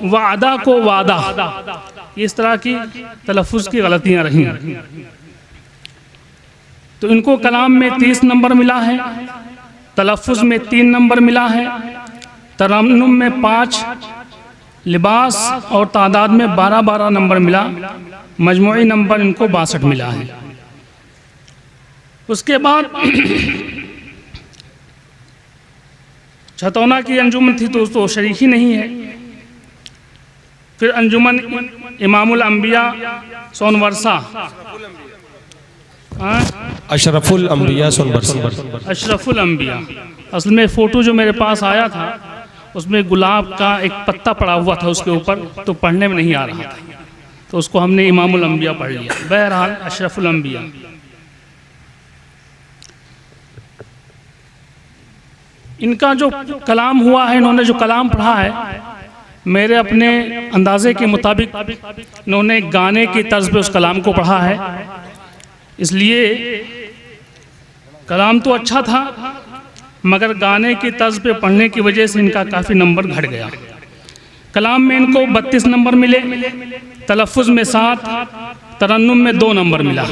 वादा को वादा, इस तरह की तलफ़ुज़ की गलतियाँ रही। तो इनको कलाम में 30 नंबर मिला है, तलफ़ुज़ में 3 नंबर मिला है, तरन्नुम में 5, लिबास और तादाद में 12-12 नंबर मिला। मजमूई नंबर इनको 62 मिला है। उसके बाद छतौना की अंजुमन थी तो उसको शरीक ही नहीं है। फिर अंजुमन इमामुल अंबिया सोनवर्षा, अशरफुल अंबिया सोनवर्षा, अशरफुल अंबिया। असल में फ़ोटो जो मेरे पास आया था उसमें गुलाब का एक पत्ता पड़ा हुआ था उसके ऊपर, तो पढ़ने में नहीं आ रहा था, तो उसको हमने इमामुल अंबिया पढ़ लिया। बहरहाल अशरफुल अंबिया। इनका जो कलाम हुआ है, इन्होंने जो कलाम पढ़ा है, मेरे अपने अंदाज़े के मुताबिक इन्होंने गाने की तर्ज पे उस कलाम को पढ़ा है। इसलिए कलाम तो अच्छा था, मगर गाने की तर्ज पे पढ़ने की वजह से इनका काफ़ी नंबर घट गया। कलाम में इनको 32 नंबर मिले, तलफ़ुज़ में 7, तरन्नुम में 2 नंबर मिला,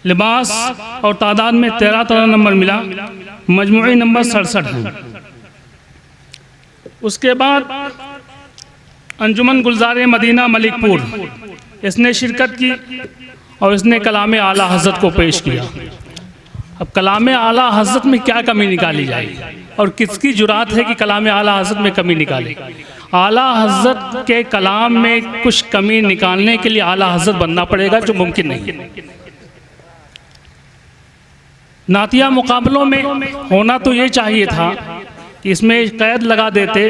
लिबास और तादाद में 13 नंबर मिला। मजमूई नंबर 67 है। उसके बाद अंजुमन गुलजार मदीना मलिकपुर, इसने शिरकत की और इसने कलाम आला हज़रत को पेश किया। अब कलाम आला हज़रत में क्या कमी निकाली जाए और किसकी जुरात है कि कलाम आला हज़रत में कमी निकाले। आला हज़रत के कलाम में कुछ कमी निकालने के लिए आला हज़रत बनना पड़ेगा, जो मुमकिन नहीं है। नातिया मुकाबलों में होना तो ये चाहिए था कि इसमें कैद लगा देते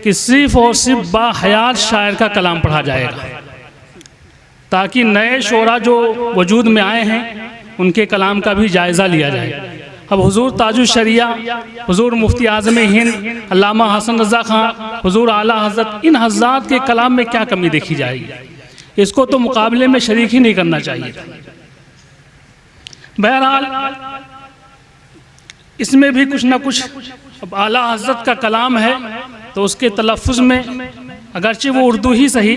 कि सिर्फ़ और सिर्फ बाहयात शायर का कलाम पढ़ा जाएगा, ताकि नए शोरा जो वजूद में आए हैं उनके कलाम का भी जायज़ा लिया जाए। अब हुजूर ताजुल शरिया, हुजूर मुफ्ती आज़म हिंद अल्लामा हसन रज़ा खां, हुजूर आला हज़रत, इन हज़रात के कलाम में क्या कमी देखी जाएगी? इसको तो मुकाबले में शरीक ही नहीं करना चाहिए। बहरहाल इसमें भी कुछ ना कुछ, अब आला हज़रत का कलाम है तो उसके तलफ़ुज़ में अगरचे वो उर्दू ही सही,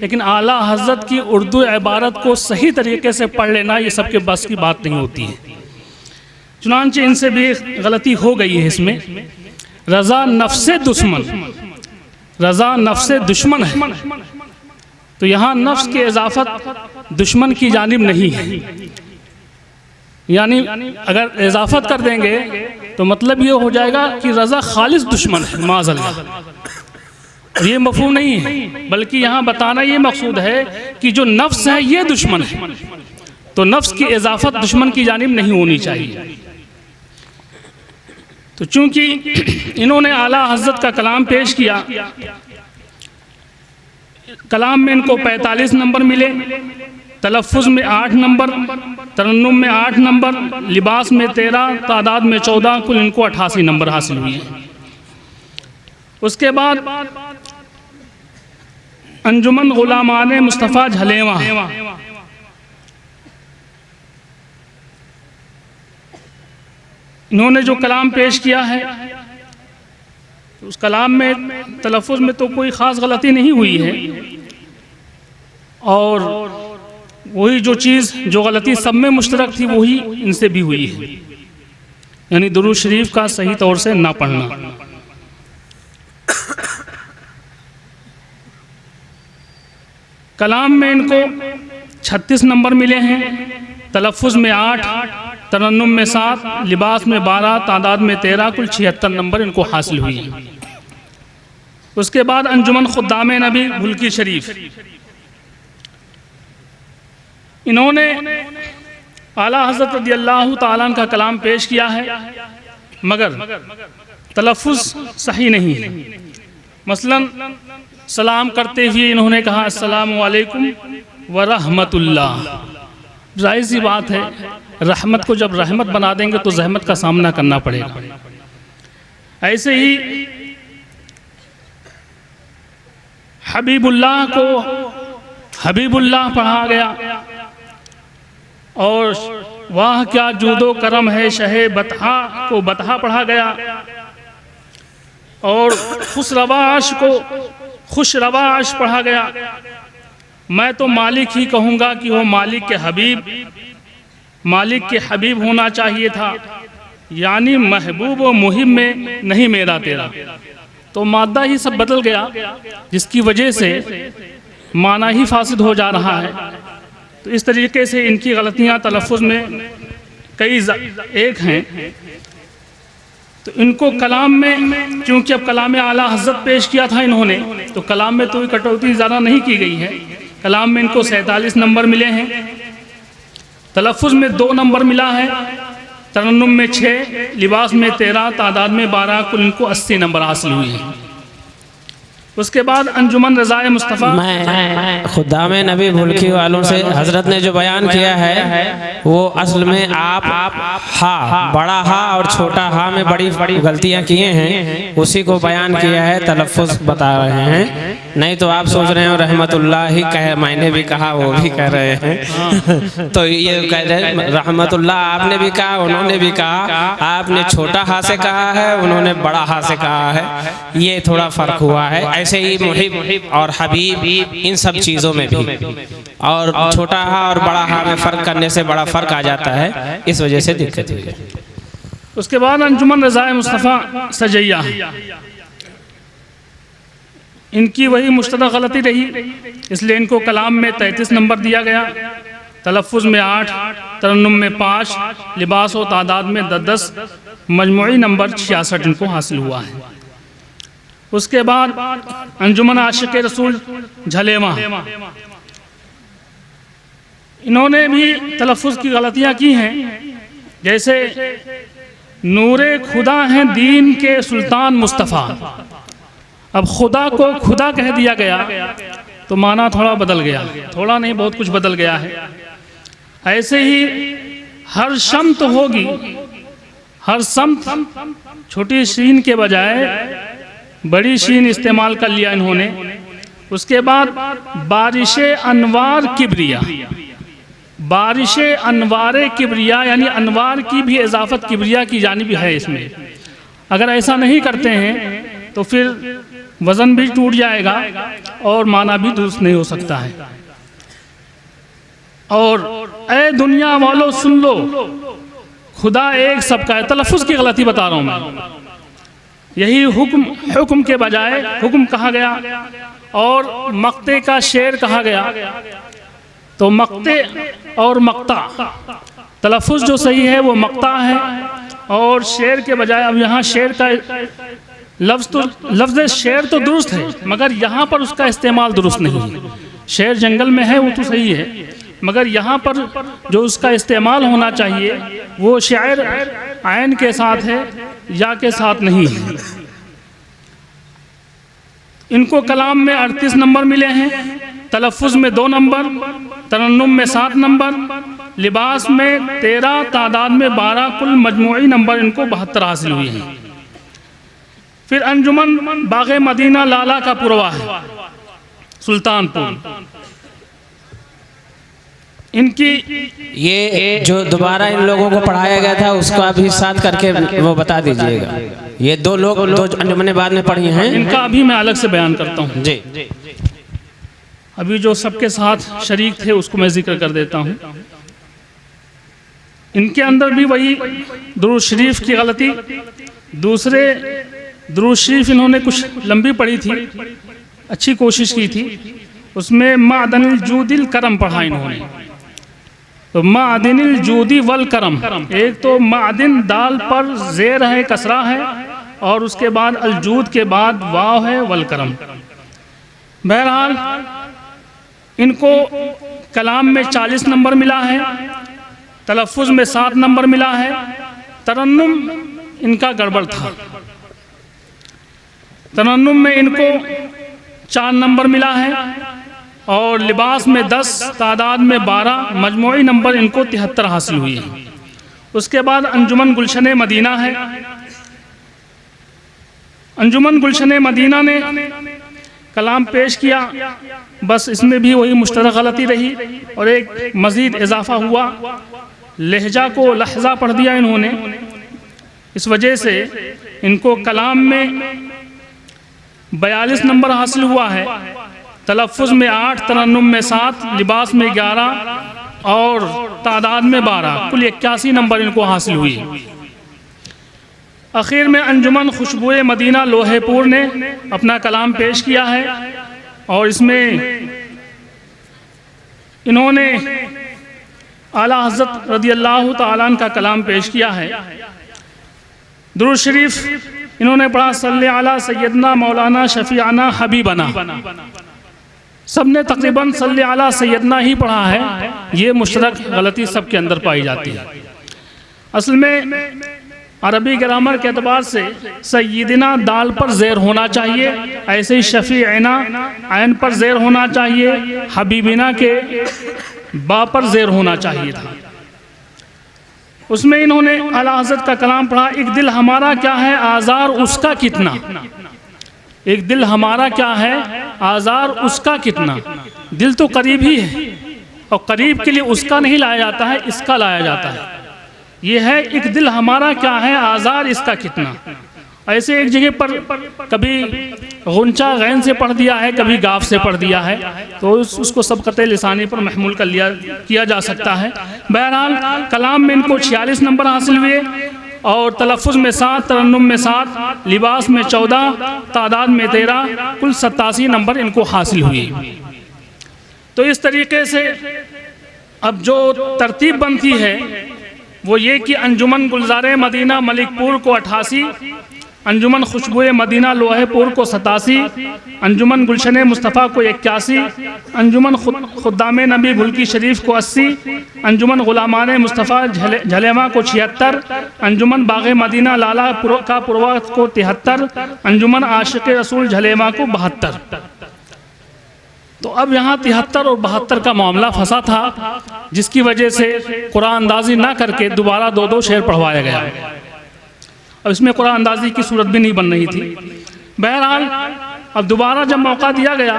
लेकिन आला हज़रत की उर्दू इबारत को सही तरीके से पढ़ लेना ये सबके बस की बात नहीं होती है। चुनांचे इनसे भी गलती हो गई है इसमें। रज़ा नफ्से दुश्मन, रज़ा नफ्से दुश्मन है, तो यहाँ नफ्स की इजाफत दुश्मन की जानिब नहीं है। यानी अगर इजाफत कर देंगे तो मतलब ये हो जाएगा कि रज़ा खालिस दुश्मन है, माज़अल्लाह। और ये मफ़हूम नहीं है, बल्कि यहाँ बताना ये मकसूद है कि जो नफ्स है ये दुश्मन है, तो नफ्स की इजाफत दुश्मन की जानिब नहीं होनी चाहिए। तो चूंकि इन्होंने आला हज़रत का कलाम पेश किया, कलाम में इनको 45 नंबर मिले, तलफ़ुज़ में 8 नंबर, तरन्नुम में 8 नंबर, लिबास में 13, तादाद में 14, कुल इनको 88 नंबर हासिल हुए। उसके बाद अंजुमन गुलामान मुस्तफ़ा झलेवा, इन्होंने जो कलाम पेश किया है उस कलाम में तलफ़ुज़ में तो कोई ख़ास गलती नहीं हुई है, और वही जो चीज़ जो गलती सब में मुश्तरक थी वही इनसे भी हुई है, यानी दुरूद शरीफ का सही तौर से ना पढ़ना। कलाम में इनको 36 नंबर मिले हैं, तलफ़ुज़ में 8, तरन्नुम में 7, लिबास में 12, तादाद में 13, कुल 76 नंबर इनको हासिल हुई हैं। उसके बाद अंजुमन खुद्दाम नबी बुल्की शरीफ, इन्होंने आला हज़रत रज़ियल्लाहु ताला अन्हु का कलाम पेश किया है, मगर तलफ़ुज़ सही नहीं है। मसलन सलाम करते हुए इन्होंने कहा अस्सलामु अलैकुम व रहमतुल्लाह। जाहिर सी बात है, रहमत को जब रहमत बना देंगे तो जहमत का सामना करना पड़ेगा। ऐसे ही हबीबुल्लाह को हबीबुल्लाह पढ़ा गया, और वाह क्या जूदो करम है शहे बतहा को बतहा पढ़ा गया, और खुसरवाश को खुश रवाश पढ़ा गया। मैं तो मालिक ही कहूँगा कि वो मालिक के हबीब होना चाहिए था, यानी महबूब व मुहिब में नहीं मेरा तेरा। तो मादा ही सब बदल गया, जिसकी वजह से माना ही फासिद हो जा रहा है। तो इस तरीके से इनकी गलतियाँ तलफ़ुज़ में कई एक हैं। तो इनको कलाम में, क्योंकि अब कलाम आला हज़रत पेश किया था इन्होंने, तो कलाम में तो कटौती ज़्यादा नहीं की गई है। कलाम में इनको 47 नंबर मिले हैं, तलफ़ुज़ में 2 नंबर मिला है, तरन्नुम में 6, लिबास में 13, तादाद में 12, कुल इनको 80 नंबर हासिल हुए हैं। उसके बाद अंजुमन रज़ाए मुस्तफ़ा। मैं खुदा में नबी भुलकी वालों से हजरत ने जो बयान किया है वो असल में आप हा, बड़ा हा और छोटा हा में बड़ी बड़ी गलतियां किए हैं, उसी को बयान किया है, तलफ़ुज़ बता रहे हैं। नहीं तो आप सोच रहे हो रहमतुल्लाह ही कहे, मैंने भी कहा वो भी कह रहे हैं। तो ये कह रहे रहमतुल्लाह आपने भी कहा, उन्होंने भी कहा, आपने छोटा हा से कहा है, उन्होंने बड़ा हा से कहा है, ये थोड़ा फ़र्क हुआ है। ऐसे ही मुहिब और हबीब इन सब चीज़ों में भी, और छोटा हा और बड़ा हा में फ़र्क करने से बड़ा फ़र्क आ जाता है, इस वजह से दिक्कत हुई है। उसके बाद अंजुमन रज़ाए मुस्तफ़ा सजैया, इनकी वही मुश्तरक गलती रही, इसलिए इनको कलाम में 33 नंबर दिया गया, तलफ़ुज़ में 8, तरन्नुम में 5, लिबास और तादाद में 10, मजमूई नंबर 66 इनको हासिल हुआ है। उसके बाद अंजुमन आशिक़ रसूल झलेवा, इन्होंने भी तलफ़ुज़ की गलतियाँ की हैं। जैसे नूरे खुदा हैं दीन के सुल्तान मुस्तफ़ा, अब खुदा को खुदा कह दिया गया तो माना थोड़ा बदल गया, थोड़ा नहीं बहुत कुछ बदल गया है। ऐसे ही हर शम्त होगी, हर शम्त छोटी शीन के बजाय बड़ी शीन इस्तेमाल कर लिया इन्होंने। उसके बाद बारिशे अनवार किब्रिया, बारिशे अनवारे किब्रिया यानी अनवार की भी इजाफत किब्रिया की जानिब है इसमें। अगर ऐसा नहीं करते हैं तो फिर वज़न भी टूट जाएगा और माना भी दुरुस्त नहीं हो सकता है। और ए दुनिया वालों सुन लो, खुदा एक सबका है। तलफ़ुज़ की गलती बता रहा हूँ मैं, यही हुक्म के बजाय हुक्म कहा गया और मक्ते का शेर कहा गया। तो मक्ते और मक्ता, तलफ़ुज़ जो सही है वो मक्ता है, और शेर के बजाय अब यहाँ शेर का लफ्ज़ शेर तो दुरुस्त है, मगर यहाँ पर उसका इस्तेमाल दुरुस्त नहीं है। शेर जंगल में है वो तो सही है, मगर यहाँ पर जो उसका इस्तेमाल होना चाहिए वो शायर आयन के साथ है, या के साथ नहीं है। इनको कलाम में 38 नंबर मिले हैं, तलफ़ुज़ में 2 नंबर, तरन्नुम में 7 नंबर, लिबास में 13, तादाद में 12, कुल मजमूई नंबर इनको 72 हासिल हुए हैं। फिर अंजुमन बाग़े मदीना लाला का पुरवा है सुल्तानपुर, इनकी ये जो दोबारा इन लोगों को पढ़ाया गया था उसका भी साथ करके वो बता दीजिएगा। ये 2 लोग 2 अंजुमने बाद में पढ़ी हैं, इनका अभी मैं अलग से बयान करता हूँ जी। अभी जो सबके साथ शरीक थे उसको मैं जिक्र कर देता हूँ। इनके अंदर भी वही दुरूद शरीफ की गलती, दूसरे दुरूद शरीफ इन्होंने कुछ लंबी पढ़ी थी, अच्छी कोशिश की थी, उसमें मादनिल जूदिल करम पढ़ा इन्होंने। तो मादिनिल जूदी वल करम, एक तो मादिन दाल पर ज़ेर है, कसरा है, और उसके बाद अलजूद के बाद वाव है, वल करम। बहरहाल इनको कलाम में 40 नंबर मिला है, तलफ़ुज़ में 7 नंबर मिला है, तरन्नुम इनका गड़बड़ था, तरन्नुम में इनको 4 नंबर मिला है, और लिबास में 10, तादाद में 12, मजमूई नंबर इनको 73 हासिल हुई है। उसके बाद अंजुमन गुलशन मदीना है, अंजुमन गुलशन मदीना ने कलाम पेश किया, बस इसमें भी वही मुश्तरक गलती रही और एक मज़ीद इजाफ़ा हुआ, लहजा को लहजा पढ़ दिया इन्होंने। इस वजह से इनको कलाम में 42 नंबर हासिल हुआ है, तलफ़ुज़ में 8, तरन्नुम में 7, लिबास में 11 और तादाद में 12, कुल 81 नंबर इनको हासिल हुई। आखिर में अंजुमन खुशबुए मदीना लोहेपुर ने अपना कलाम पेश किया है और इसमें इन्होंने आला हज़रत रज़ियल्लाहु ताला अन्हु का कलाम पेश किया है। दुरूद शरीफ इन्होंने पढ़ा सल्ले अला सैयदना मौलाना शफीआना हबीबना। सबने तकरीबन सल्ले अला सैयदना ही पढ़ा है, ये मुश्तरक गलती सबके अंदर पाई जाती है। असल में अरबी ग्रामर के अतबार से सैयदना दाल पर ज़ेर होना चाहिए, ऐसे ही शफीआना ऐन पर ज़ेर होना चाहिए, हबीबिना के बा पर ज़ेर होना चाहिए था। उसमें इन्होंने आला हज़रत का कलाम पढ़ा, एक दिल हमारा क्या है आज़ार उसका कितना, एक दिल हमारा क्या है आज़ार उसका कितना। दिल तो करीब ही है और करीब के लिए उसका नहीं लाया जाता है, इसका लाया जाता है। ये है एक दिल हमारा क्या है आज़ार इसका कितना। ऐसे एक जगह पर कभी गुंचा गैन से पढ़ दिया है, कभी गाफ से पढ़ दिया है, तो उसको सबक़ते लिसानी पर महमूल कर किया जा सकता है। बहरहाल कलाम में इनको 46 नंबर हासिल हुए और तलफ़ुज़ में 7, तरन्नुम में 7, लिबास में 14, तादाद में 13, कुल 87 नंबर इनको हासिल हुई। तो इस तरीके से अब जो तरतीब बनती है वो ये कि अंजुमन गुलज़ारे मदीना मलिकपुर को 88, अंजुमन खुशबुए मदीना लोहेपुर को 87, अंजुमन गुलशन मुस्तफ़ा को 81, अंजुमन खुद्दाम नबी भुल्की शरीफ को 80, अंजुमन गुलामान मुस्तफ़ा झलेमा को 76, अंजुमन बाग़े मदीना लाला का पुरवा को 73, अंजुमन आशिक़ रसूल झलेमा को 72। तो अब यहाँ 73 और 72 का मामला फंसा था, जिसकी वजह से कुरान अंदाज़ी ना करके दोबारा 2-2 शेर पढ़वाया गया। अब इसमें कुरान अंदाज़ी की सूरत भी नहीं बन रही थी। बहरहाल अब दोबारा जब मौका दिया गया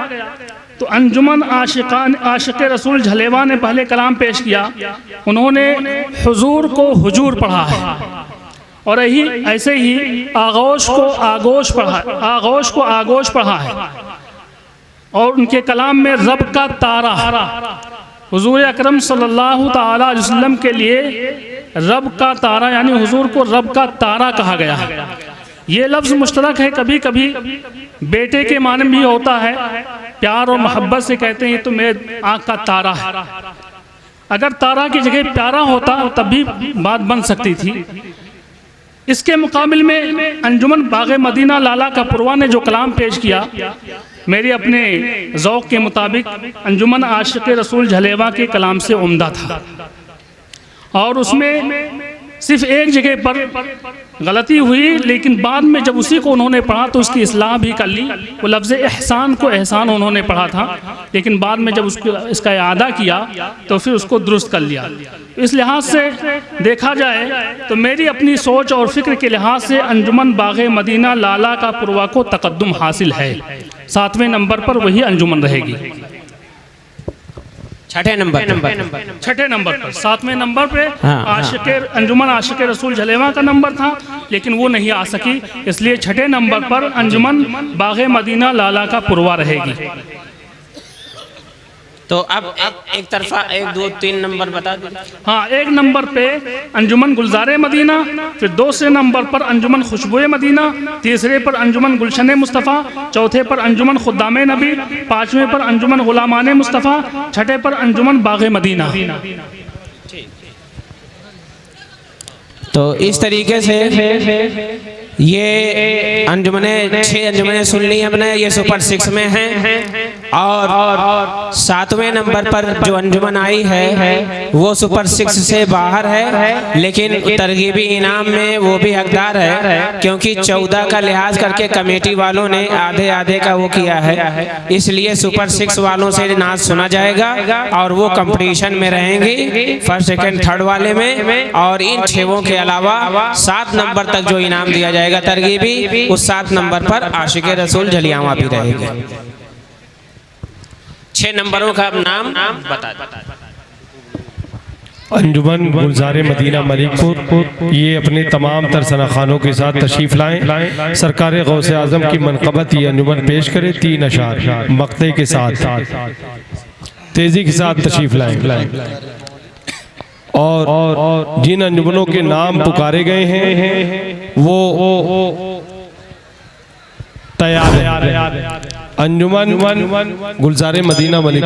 तो अंजुमन आशिक़ रसूल झलेवा ने पहले कलाम पेश किया। उन्होंने हुजूर को हुजूर पढ़ा है और ऐसे ही आगोश को आगोश पढ़ा है और उनके कलाम में रब का तारा, हुजूर अकरम सल्लल्लाहु ताला अलैहि वसल्लम के लिए रब का तारा यानी हुजूर को रब का तारा कहा गया है। ये लफ्ज़ मुश्तरक है, कभी कभी बेटे के माने भी होता है, प्यार और मोहब्बत से कहते हैं तो मेरे आँख का तारा है। अगर तारा की जगह प्यारा होता तब भी बात बन सकती थी। इसके मुकाबिल में अंजुमन बाग़े मदीना लाला का पुरवा ने जो कलाम पेश किया, मेरे अपने ज़ौक़ के मुताबिक अंजुमन आशिक़ रसूल झलेवा के कलाम से उम्दा था और उसमें सिर्फ एक जगह पर गलती हुई, लेकिन बाद में जब उसी को उन्होंने पढ़ा तो उसकी इस्लाह भी कर ली। वो लफ्ज़ एहसान को एहसान उन्होंने पढ़ा था, लेकिन बाद में जब इसका इआदा किया तो फिर उसको दुरुस्त कर लिया। इस लिहाज से देखा जाए तो मेरी अपनी सोच और फ़िक्र के लिहाज से अंजुमन बाग़े मदीना लाला का पुरवा को तक़द्दुम हासिल है। 7वें नंबर पर वही अंजुमन रहेगी। छठे नंबर पर 7वें नंबर पे अंजुमन आशिक़ रसूल झलेवा का नंबर था, लेकिन वो नहीं आ सकी, इसलिए छठे नंबर पर अंजुमन बाग़े मदीना लाला का पुरवा रहेगी। तो अब एक तरफा 1, 2, 3 नंबर बता दो। हाँ, 1 नंबर पे अंजुमन गुलज़ारे मदीना, फिर 2 नंबर पर अंजुमन खुशबुए मदीना, 3 पर अंजुमन गुलशन मुस्तफ़ा, 4 पर अंजुमन खुद्दाम नबी, 5वें पर अंजुमन गुलामान मुस्तफ़ा, 6 पर अंजुमन बाग़े मदीना। तो इस तरीके से ये अंजुमने 6 अंजुमने सुन ली हमने, ये सुपर 6 में हैं। और 7वें नंबर पर जो अंजुमन आई है वो सुपर 6 से बाहर है, लेकिन तरगीबी इनाम में वो भी हकदार है, क्योंकि 14 का लिहाज करके कमेटी वालों ने आधे आधे का वो किया है, इसलिए सुपर 6 वालों से नाज सुना जाएगा और वो कंपटीशन में रहेंगी 1st, 2nd, 3rd वाले में। और इन 6 के अलावा 7 नंबर तक जो इनाम दिया जाएगा तरगीबी, उस 7 नंबर पर आशिक़ रसूल झलियावा भी रहेगा। 6 नंबरों का नाम बता। अंजुमन गुलजार मदीना मलिकपुर ये अपने तमाम तरसना खानों के साथ तशरीफ़ लाएँ। सरकार गौसे आज़म की मनक़बत ये अंजुमन पेश करे 3 अशार मक़ते के साथ तेज़ी के साथ तशरीफ़ लाएँ। और जिन अंजुमनों के नाम पुकारे गए हैं वो तैयार है। अंजुमन गुलजार मदीना मलिक